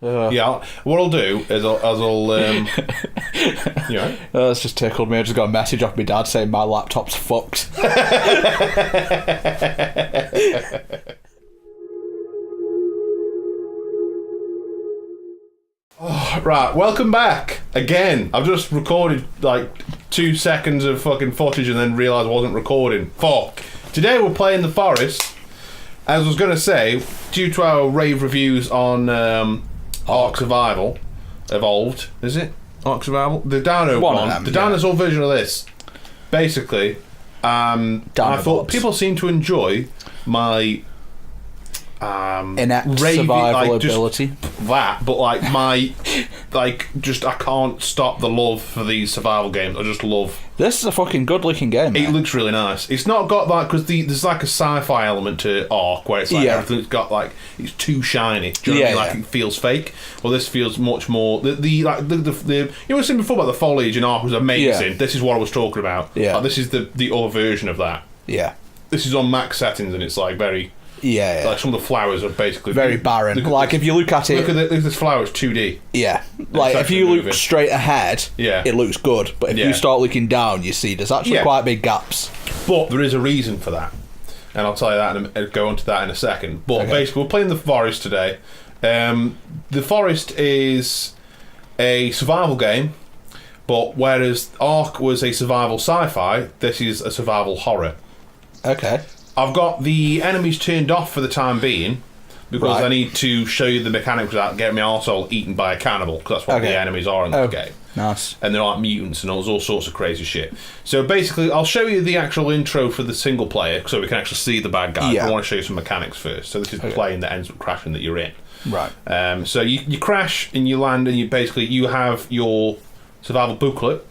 Yeah, what I'll do is I'll you know. That's just tickled me. I just got a message off my dad saying my laptop's fucked. Right, welcome back again. I've just recorded like 2 seconds of fucking footage and then realised I wasn't recording. Fuck. Today we're playing The Forest. As I was going to say, due to our rave reviews on Ark Survival Evolved, is it? Ark Survival? The Dino one. The dinosaur version of this. Basically, I thought people seem to enjoy my inept survival ability. That, but like my just I can't stop the love for these survival games. I just love. This is a fucking good looking game. It looks really nice. It's not got that because there's like a sci-fi element to Ark where it's like everything's got like it's too shiny. Do you know what I mean? Like it feels fake. Well, this feels much more. The you know what I was saying before about the foliage in Ark was amazing. Yeah. This is what I was talking about. Yeah. Like, this is the other version of that. Yeah. This is on max settings and it's like very. Yeah. Like some of the flowers are basically very barren. Like if you look at it, look at this flower. It's 2D. Yeah. Like if you look straight ahead, it looks good. But if you start looking down, you see there's actually quite big gaps. But there is a reason for that, and I'll tell you that and go into that in a second. But basically, we're playing The Forest today. The Forest is a survival game, but whereas Ark was a survival sci-fi, this is a survival horror. Okay. I've got the enemies turned off for the time being because I need to show you the mechanics without getting my arsehole eaten by a cannibal, because that's what the enemies are in this game. Nice. And they're like mutants and there's all sorts of crazy shit. So basically, I'll show you the actual intro for the single player so we can actually see the bad guy. I want to show you some mechanics first. So this is the plane that ends up crashing that you're in. Right. So you crash and you land and you have your survival booklet.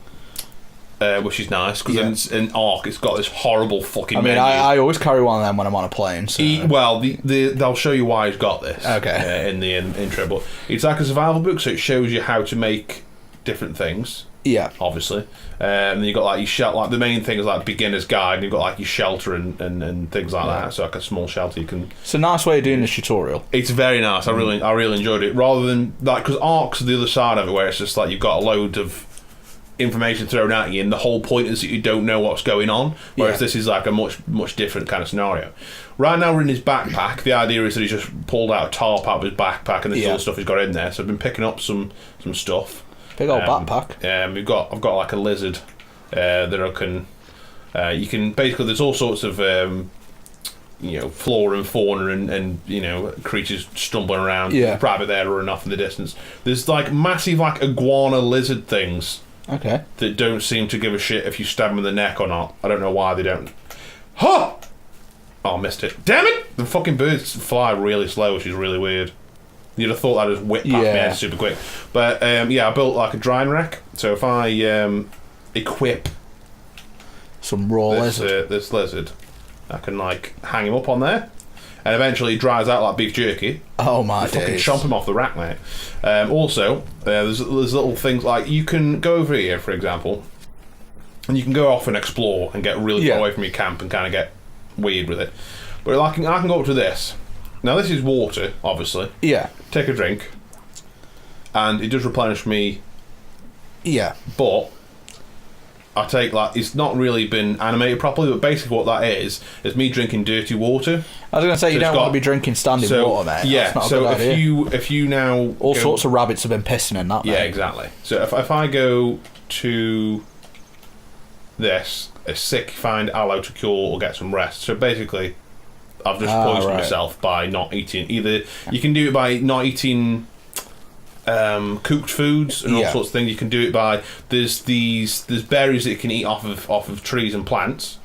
Which is nice because in Ark it's got this horrible fucking menu. I always carry one of them when I'm on a plane. So. They'll show you why he's got this. In the intro, but it's like a survival book, so it shows you how to make different things. Yeah, obviously. And then you got like your shelter. Like the main thing is like beginner's guide. And you've got like your shelter and things like that. So like a small shelter you can. It's a nice way of doing this tutorial. It's very nice. I really enjoyed it. Rather than like because Ark's the other side of it, where it's just like you've got a load of information thrown at you and the whole point is that you don't know what's going on, whereas this is like a much different kind of scenario. Right now we're in his backpack. The idea is that he's just pulled out a tarp out of his backpack and this all the stuff he's got in there, so I've been picking up some stuff. Big old backpack. I've got like a lizard that I can you can basically there's all sorts of flora and fauna and creatures stumbling around right there running off in the distance. There's like massive like iguana lizard things that don't seem to give a shit if you stab them in the neck or not. I don't know why they don't. Huh! Oh, I missed it. Damn it! The fucking birds fly really slow, which is really weird. You'd have thought I'd just whip past my head super quick. But I built like a drying rack. So if I equip some raw lizard, this lizard, I can like hang him up on there. And eventually he dries out like beef jerky. Oh my days. Fucking chomp him off the rack, mate. Also, there's little things like you can go over here, for example, and you can go off and explore and get really far away from your camp and kind of get weird with it. But I can go up to this. Now this is water, obviously. Yeah. Take a drink, and it does replenish me. Yeah. But I take like it's not really been animated properly, but basically what that is me drinking dirty water. I was going to say you don't want to be drinking standing water, mate. Yeah. That's not a good idea. if you now all sorts of rabbits have been pissing in that. Yeah, mate. Exactly. So if I go to this, a sick find aloe to cure or get some rest. So basically, I've just poisoned myself by not eating. Either you can do it by not eating cooked foods and all sorts of things. You can do it by there's berries that you can eat off of trees and plants.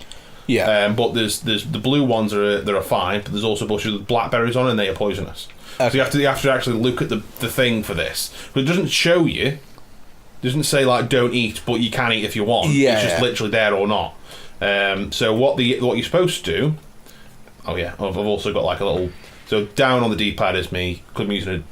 Yeah. But there's the blue ones that are fine, but there's also bushes with blackberries on and they are poisonous. Okay. So you have to actually look at the thing for this. But it doesn't show you. It doesn't say like don't eat, but you can eat if you want. Yeah. It's just literally there or not. So what you're supposed to do. Oh yeah, I've also got like a little. So down on the D-pad is me. I'm using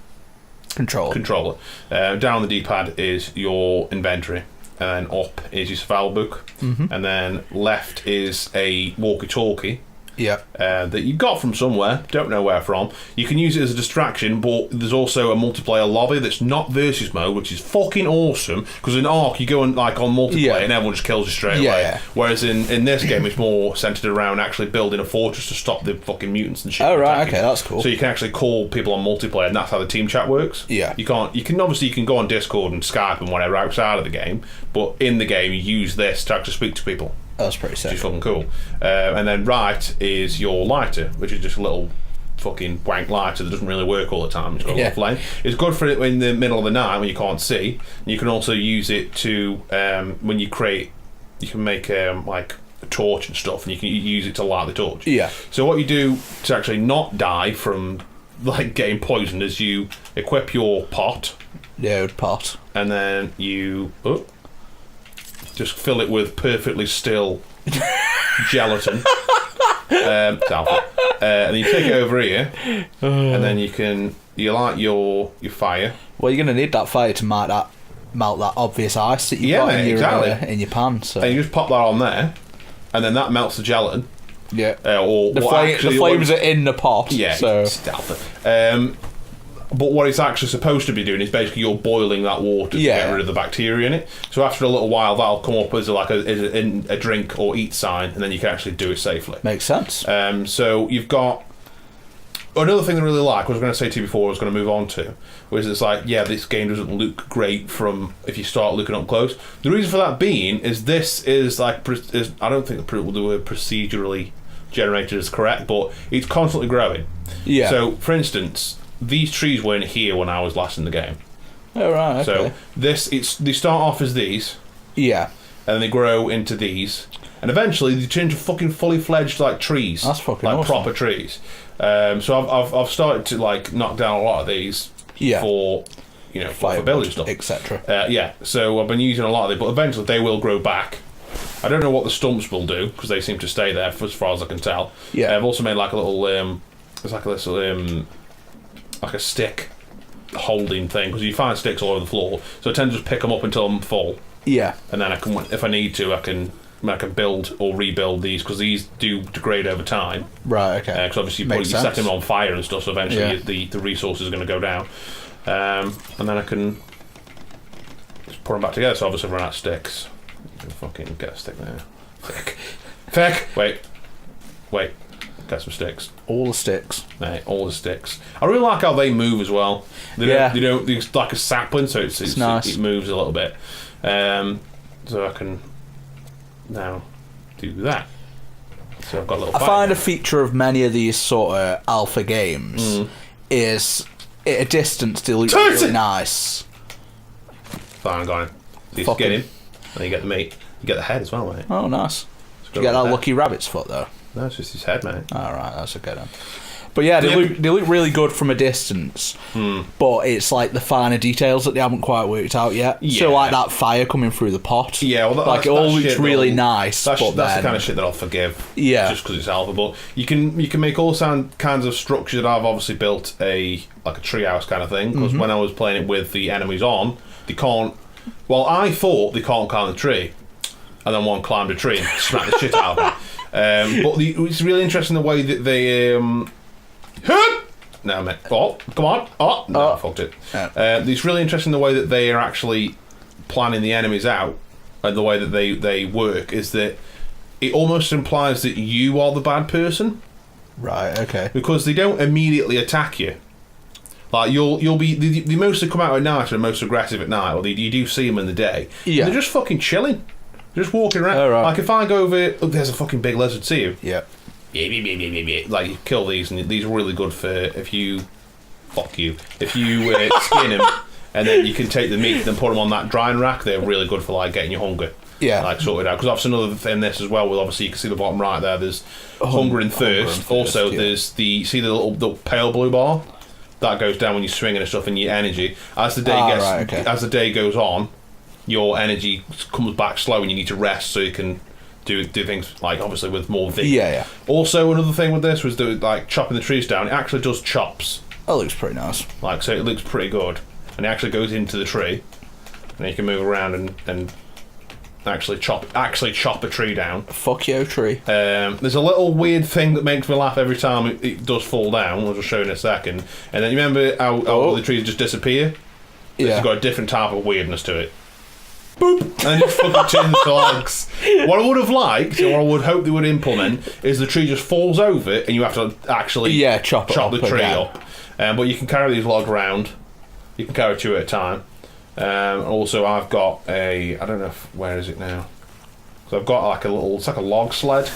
a controller. Down on the D-pad is your inventory, and then up is your survival book, and then left is a walkie-talkie, that you got from somewhere, don't know where from. You can use it as a distraction, but there's also a multiplayer lobby that's not versus mode, which is fucking awesome, because in Ark you go on multiplayer and everyone just kills you straight away. Whereas in this game it's more centered around actually building a fortress to stop the fucking mutants and shit. Oh right, okay, that's cool. So you can actually call people on multiplayer, and that's how the team chat works. You can go on Discord and Skype and whatever outside of the game, but in the game you use this to actually speak to people. That's pretty sick. Which is fucking cool. And then right is your lighter, which is just a little fucking wank lighter that doesn't really work all the time. It's got a little flame. It's good for it in the middle of the night when you can't see. You can also use it to when you can make like a torch and stuff, and you can use it to light the torch. So what you do to actually not die from like getting poisoned is you equip your pot. Pot. And then you just fill it with perfectly still gelatin. And you take it over here, and then you light your fire. Well, you're going to need that fire to melt that obvious ice that you've got in your pan. So. And you just pop that on there, and then that melts the gelatin. The flames are in the pot. So. But what it's actually supposed to be doing is basically you're boiling that water to get rid of the bacteria in it. So after a little while, that'll come up as a drink or eat sign, and then you can actually do it safely. Makes sense. So you've got another thing I really like. What I was going to say to you before, I was going to move on to, was it's like, this game doesn't look great from if you start looking up close. The reason for that being is this is I don't think the word procedurally generated is correct, but it's constantly growing. So for instance, these trees weren't here when I was last in the game. Oh right, okay. So they start off as these, and then they grow into these, and eventually they turn to fucking fully fledged like trees. That's fucking awesome. Proper trees. So I've started to like knock down a lot of these for for building stuff, etc. So I've been using a lot of them, but eventually they will grow back. I don't know what the stumps will do because they seem to stay there for as far as I can tell. I've also made like a little it's like a little like a stick holding thing, because you find sticks all over the floor, so I tend to just pick them up until I'm full, and then I can, if I need to, I can build or rebuild these, because these do degrade over time, because obviously you set them on fire and stuff, so eventually the resources are going to go down, and then I can just put them back together. So obviously I've run out of sticks. You can fucking get a stick there. Thick. Wait. Get some sticks. All the sticks. Mate, all the sticks. I really like how they move as well. It's like a sapling, so it's nice. It moves a little bit. So I can now do that. So I've got a little. I find a feature of many of these sort of alpha games is at a distance they look really nice. Fine, got him. So you get him, and you get the meat. You get the head as well, mate. Oh, nice. Did you get that lucky rabbit's foot though? No, it's just his head, mate. Alright, that's okay then. But yeah, they look really good from a distance, but it's like the finer details that they haven't quite worked out yet. So like that fire coming through the pot. It all looks really nice. That's the kind of shit that I'll forgive. Just because it's alpha. But you can make all kinds of structures. That I've obviously built a treehouse kind of thing, because when I was playing it with the enemies on, they can't. Well, I thought they can't climb the tree, and then one climbed a tree and smacked the shit out of it. But it's really interesting the way that they. No, mate. Oh, come on. Oh, no, I fucked it. It's really interesting the way that they are actually planning the enemies out, and the way that they work is that it almost implies that you are the bad person. Right. Okay. Because they don't immediately attack you. Like you'll be they mostly come out at night and are most aggressive at night, or you do see them in the day. They're just fucking chilling. Just walking around. Oh, right. Like if I go over, look, there's a fucking big lizard. See you? Like you kill these, and these are really good for if you skin them, and then you can take the meat and then put them on that drying rack. They're really good for like getting your hunger. Like sorted out. Because obviously another thing in this as well. Well, obviously you can see the bottom right there. There's hunger and thirst. Also, there's the pale blue bar that goes down when you're swinging and stuff, and your energy as the day as the day goes on. Your energy comes back slow, and you need to rest so you can do things like obviously with more vigor. Also, another thing with this was like chopping the trees down. It actually does chops. That looks pretty nice. Like so, it looks pretty good, and it actually goes into the tree, and you can move around and actually chop a tree down. Fuck your tree. There's a little weird thing that makes me laugh every time it does fall down. I'll just show you in a second. And then you remember how the trees just disappear? Yeah. It's got a different type of weirdness to it. Boop! And then just fucking turns to logs. What I would have liked, or I would hope they would implement, is the tree just falls over and you have to actually chop the tree again. up. But you can carry these logs round. You can carry 2 at a time. Also, I've got I don't know where is it now? So I've got like it's like a log sled.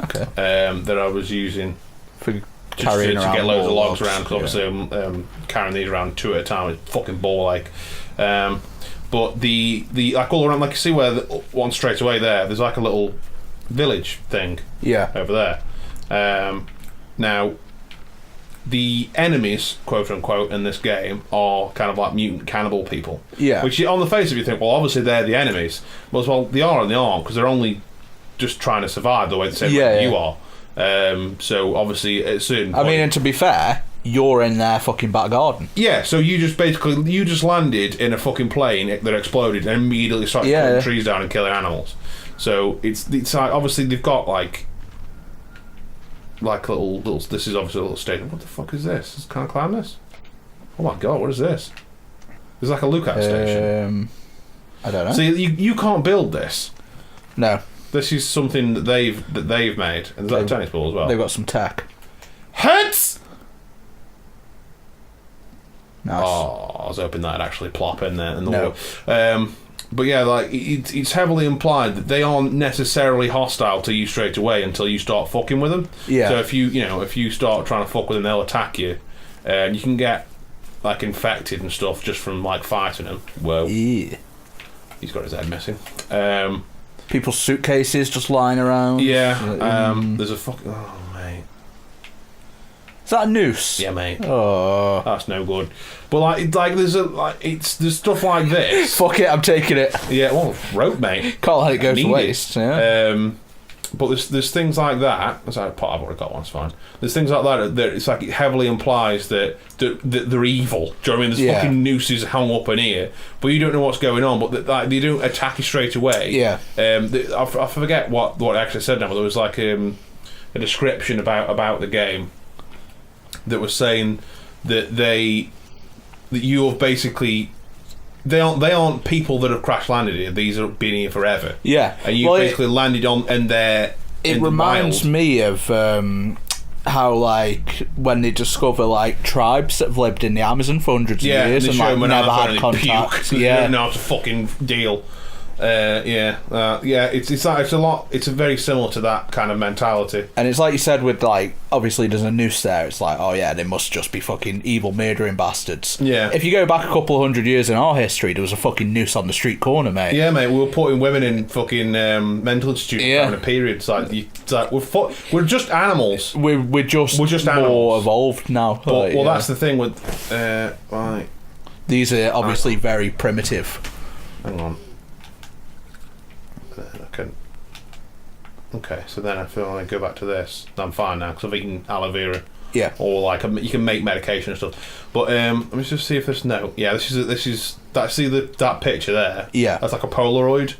Okay. That I was using for just carrying to around get loads of logs logs, around, because obviously I'm carrying these around 2 at a time. It's fucking ball-like. But the like all around, like you see where one straight away there's like a little village thing. Yeah. Over there. Now, the enemies, quote unquote, in this game are kind of like mutant cannibal people. Yeah. Which on the face of it, you think, well, obviously they're the enemies. Well, they are and they aren't, because they're only just trying to survive the same way you are. So obviously at a certain point, I mean, and to be fair, you're in their fucking back garden. Yeah, so you just landed in a fucking plane that exploded and immediately started cutting trees down and killing animals. So it's like, obviously they've got like little. This is obviously a little station. What the fuck is this? Can I climb this? Oh my god, what is this? There's like a lookout station. I don't know. So you can't build this. No. This is something that they've made, and there's like a tennis ball as well. They've got some tech. Heads. Nice. Oh, I was hoping that'd actually plop in there. No. But yeah, like it's heavily implied that they aren't necessarily hostile to you straight away until you start fucking with them. Yeah. So if you start trying to fuck with them, they'll attack you, and you can get like infected and stuff just from like fighting them. Whoa. Yeah. He's got his head missing. People's suitcases just lying around. Yeah. There's a fucking. Oh mate. Is that a noose? Yeah, mate. Oh. That's no good. But like there's stuff like this. Fuck it, I'm taking it. Yeah, well, rope, mate. Can't let it go to Need waste. it. Yeah. But there's things like that. I've already got one. It's fine. There's things like that it's like it heavily implies that they're evil. Do you know what I mean? There's fucking nooses hung up in here, but you don't know what's going on. But they don't attack you straight away. Yeah. I forget what it actually said now, but there was like a description about the game that was saying that you have basically. They aren't people that have crash landed here. These have been here forever. Yeah, and you basically landed on, and they're. It reminds me of how, like, when they discover like tribes that have lived in the Amazon for hundreds of years and like never had contact. Yeah, they don't know how to fucking deal. It's very similar to that kind of mentality. And it's like you said with like, obviously there's a noose there. It's like, oh yeah, they must just be fucking evil murdering bastards. Yeah. If you go back a couple of hundred years in our history, there was a fucking noose on the street corner, mate. Yeah, mate. We were putting women in fucking mental institutes during a period. It's like we're just animals. We're just more animals. evolved now. Well, that's the thing with right. These are obviously very primitive. Hang on. Okay, so then I feel like I go back to this. I'm fine now because I've eaten aloe vera. Yeah. Or like you can make medication and stuff. But let me just see if this note. Yeah, this is that. See that picture there. Yeah. That's like a Polaroid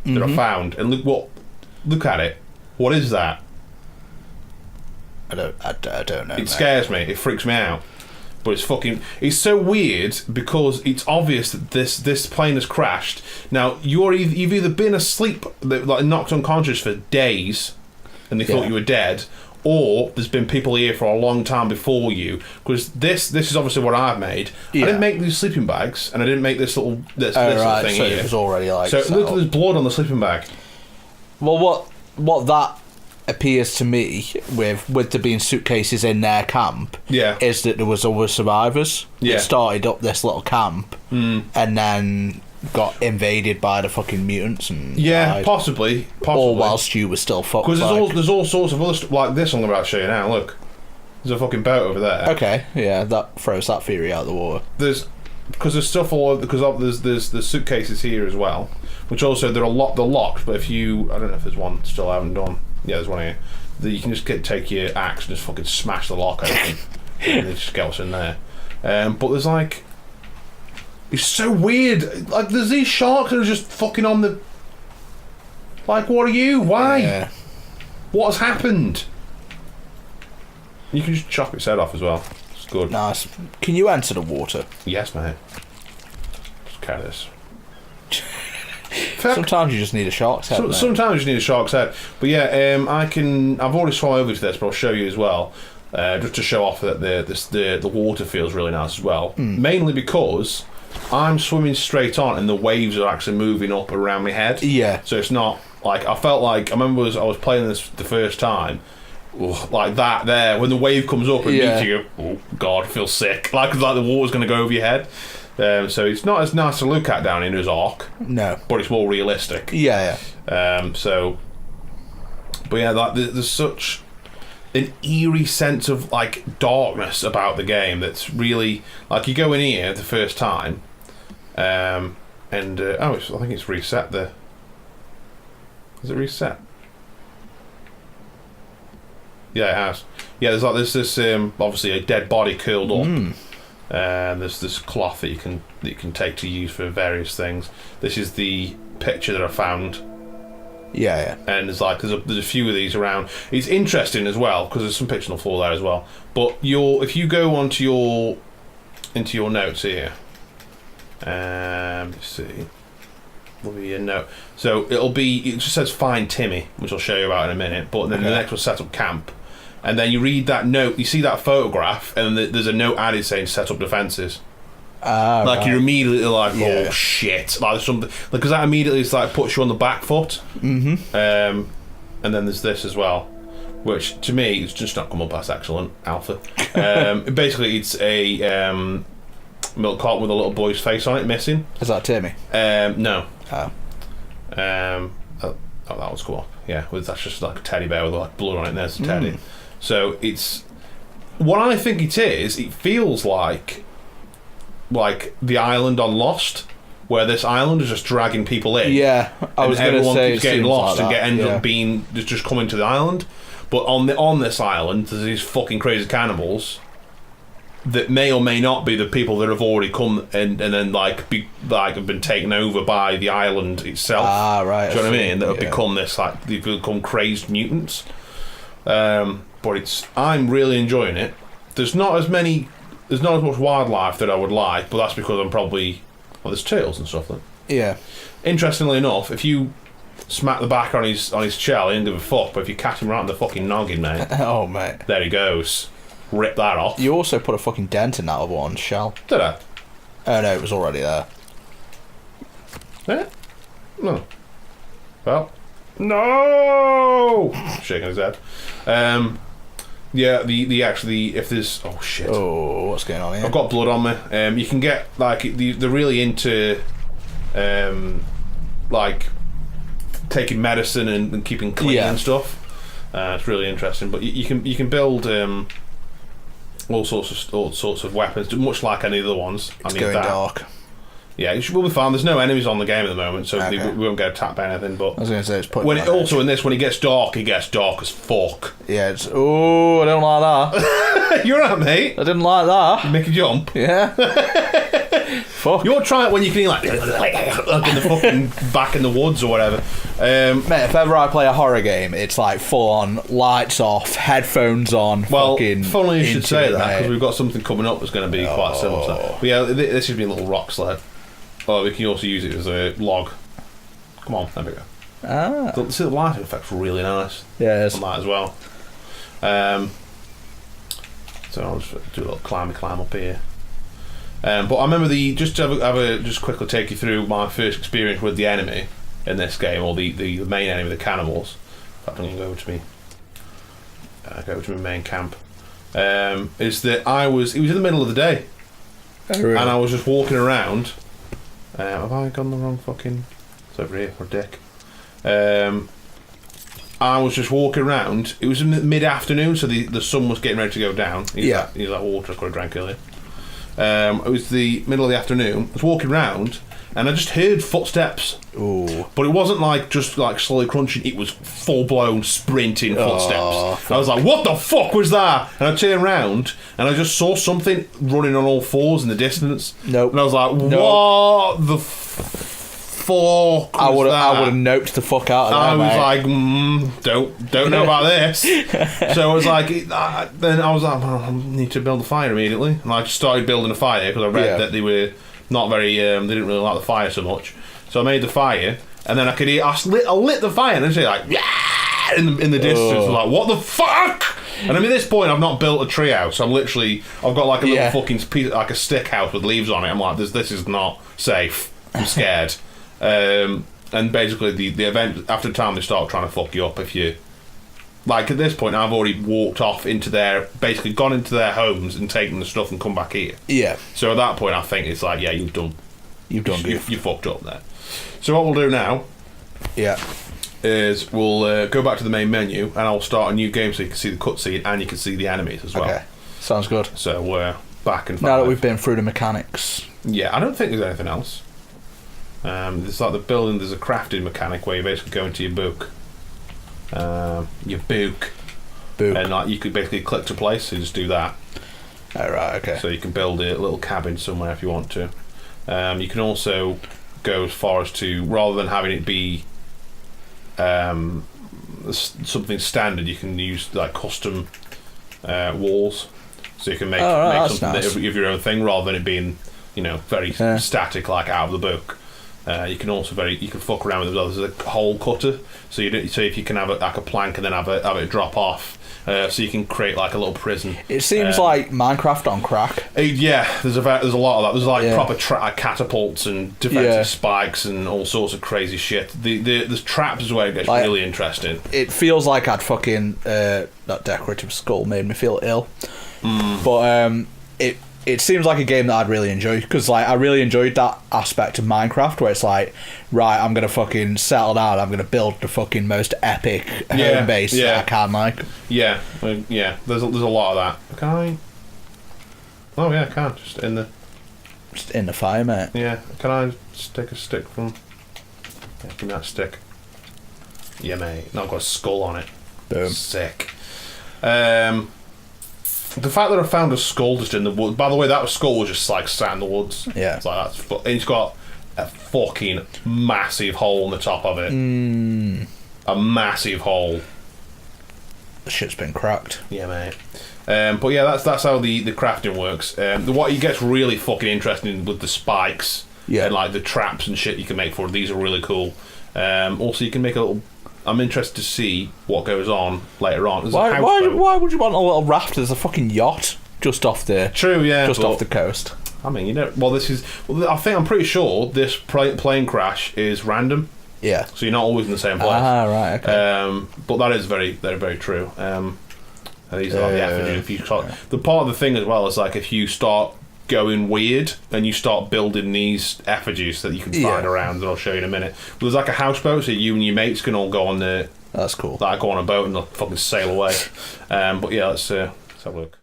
that I found, and look at it. What is that? I don't know. It scares me. It freaks me out. But it's so weird because it's obvious that this plane has crashed. Now you've either been asleep, like knocked unconscious for days, and they thought you were dead, or there's been people here for a long time before you. Because this is obviously what I've made. Yeah. I didn't make these sleeping bags, and I didn't make this little thing so here. It was already like. So look, there's blood on the sleeping bag. Well, what that appears to me with there being suitcases in their camp is that there was other survivors that started up this little camp and then got invaded by the fucking mutants and died. Possibly or whilst you were still fucked. Because there's all sorts of other stuff like this I'm about to show you now. Look, there's a fucking boat over there. Okay, yeah, that throws that theory out of the water. There's stuff all over, because there's suitcases here as well, which also they're locked, but if you, I don't know if there's one still I haven't done. Yeah, there's one here. You can just take your axe and just fucking smash the lock open and just get what's in there. But there's like, it's so weird. Like there's these sharks that are just fucking on the Like, what are you? Why? Yeah. What has happened? You can just chop its head off as well. It's good. Nice. Can you enter the water? Yes, mate. Just carry this. Sometimes you just need a shark's head. Sometimes you just need a shark's head. But yeah, I've already swum over to this, but I'll show you as well. Just to show off that the water feels really nice as well. Mainly because I'm swimming straight on and the waves are actually moving up around my head. Yeah. So it's not like I felt like I remember I was playing this the first time. Like that there when the wave comes up and meets you, oh god, I feel sick. Like the water's going to go over your head. So it's not as nice to look at down in as Ark. No. But it's more realistic. Yeah. But yeah, there's such an eerie sense of like darkness about the game that's really like you go in here the first time, I think it's reset there. Is it reset? Yeah, it has. Yeah, there's this obviously a dead body curled up. There's this cloth that you can take to use for various things. This is the picture that I found. Yeah. And there's a few of these around. It's interesting as well because there's some pictures on the floor there as well. But if you go into your notes here, let's see, there'll be a note. So it just says find Timmy, which I'll show you about in a minute. But then the next one, set up camp. And then you read that note, you see that photograph, and then there's a note added saying set up defences. You're immediately like, oh shit, like something, because that immediately puts you on the back foot. And then there's this as well, which to me it's just not come up as excellent alpha. Basically, it's a milk carton with a little boy's face on it missing. Is that Timmy? No. Oh. That was cool. Yeah, that's just like a teddy bear with like blood on it. And there's a teddy. So it's what I think it is. It feels like the island on Lost, where this island is just dragging people in. Yeah, I was going to say everyone keeps getting lost like and ends up being just coming to the island. But on this island, there's these fucking crazy cannibals that may or may not be the people that have already come and then have been taken over by the island itself. Ah, right. Do you know what I mean? That have become this they've become crazed mutants. But I'm really enjoying it. There's not as much wildlife that I would like, but that's because I'm probably there's tails and stuff. Yeah. Interestingly enough, if you smack the back on his shell, he didn't give a fuck. But if you catch him right in the fucking noggin, mate, oh mate, there he goes. Rip that off. You also put a fucking dent in that other one's shell. Did I? Oh no, it was already there. Yeah? No. Well, no. Shaking his head. Yeah, if there's shit. Oh, what's going on here? I've got blood on me. You can get they're really into taking medicine and keeping clean and stuff. It's really interesting. But you can build all sorts of weapons, much like any of the ones. It's going dark. Yeah, we'll be fine. There's no enemies on the game at the moment, so we won't get attacked by anything. But I was going to say it's putting when it gets dark as fuck. Yeah, I don't like that. You're right, mate. I didn't like that. You make a jump. Yeah. Fuck. You want to try it when you can like in the fucking back in the woods or whatever. Mate, if ever I play a horror game, it's like full on, lights off, headphones on. Well, fucking funny you should say that, mate. because we've got something coming up that's going to be quite similar to that. But yeah, this should be a little rock sled. Oh, we can also use it as a log. Come on, there we go. See, the lighting effect's really nice. Yeah, it is. On that as well. So I'll just do a little climb up here. But I remember just quickly take you through my first experience with the enemy in this game, or the main enemy, the cannibals. In fact, I'm going to go to my main camp. Is that it was in the middle of the day, really? And I was just walking around. Have I gone the wrong fucking? It's over here, or dick. I was just walking around. It was in mid-afternoon, so the sun was getting ready to go down. He's that water I could have drank earlier. It was the middle of the afternoon. I was walking around, and I just heard footsteps. Ooh. But it wasn't just slowly crunching. It was full-blown sprinting footsteps. I was like, what the fuck was that? And I turned around, and I just saw something running on all fours in the distance. Nope. And I was like, what the fuck I would that? have noped the fuck out of that. I was mate. like, don't know about this. So I was like, then I was like, well, I need to build a fire immediately, and I just started building a fire because I read that they were not very, they didn't really like the fire so much. So I made the fire, and then I lit the fire, and it's like, yeah, in the distance. I was like, what the fuck? And I mean, at this point, I've not built a tree house. I've got like a little fucking piece, like a stick house with leaves on it. I'm like, this is not safe. I'm scared. And basically, the event, after time, they start trying to fuck you up if you... Like, at this point, I've already walked off into basically gone into their homes and taken the stuff and come back here. Yeah. So at that point, I think it's like, yeah, you fucked up there. So what we'll do now... Yeah. Is we'll go back to the main menu and I'll start a new game so you can see the cutscene and you can see the enemies as well. Okay, sounds good. So we're back and now that we've been through the mechanics. Yeah, I don't think there's anything else. It's like the building. There's a crafting mechanic where you basically go into your book, and like you could basically click to place. So you just do that. Oh, right. Okay. So you can build a little cabin somewhere if you want to. You can also go as far as to, rather than having it be something standard, you can use like custom walls, so you can make something nice. Of your own thing rather than it being, very static like out of the book. You can also you can fuck around with it. There's a hole cutter, so if you can have like a plank and then have it drop off, so you can create like a little prison. It seems like Minecraft on crack. Yeah, there's a lot of that. There's like proper catapults and defensive spikes and all sorts of crazy shit. The traps is where it gets really interesting. It feels like I'd fucking that decorative skull made me feel ill, but it seems like a game that I'd really enjoy, because like I really enjoyed that aspect of Minecraft where it's like, right, I'm gonna fucking settle down, I'm gonna build the fucking most epic home base that I can, like. Yeah, there's a lot of that. Can I? Oh yeah, I can. Just in the fire, mate. Yeah, can I just take a stick from? Yeah, give me that stick. Yeah, mate. Now I've got a skull on it. Boom. Sick. The fact that I found a skull just in the woods. By the way, that skull was just like sat in the woods. Yeah. It's like and it's got a fucking massive hole in the top of it. A massive hole. The shit's been cracked. Yeah, mate. But yeah, that's how the crafting works. What it gets really fucking interesting with the spikes and like the traps and shit you can make for it. These are really cool. Also, you can make a little. I'm interested to see what goes on later on. Why would you want a little raft? There's a fucking yacht just off the off the coast. I mean, I think I'm pretty sure this plane crash is random. Yeah. So you're not always in the same place. Ah, right. Okay. But that is very, very, very true. These are the effigies. The part of the thing as well is like if you start going weird and you start building these effigies that you can find around, that I'll show you in a minute. But there's like a houseboat, so you and your mates can all go on the. That's cool. Go on a boat and they'll fucking sail away. But yeah, let's have a look.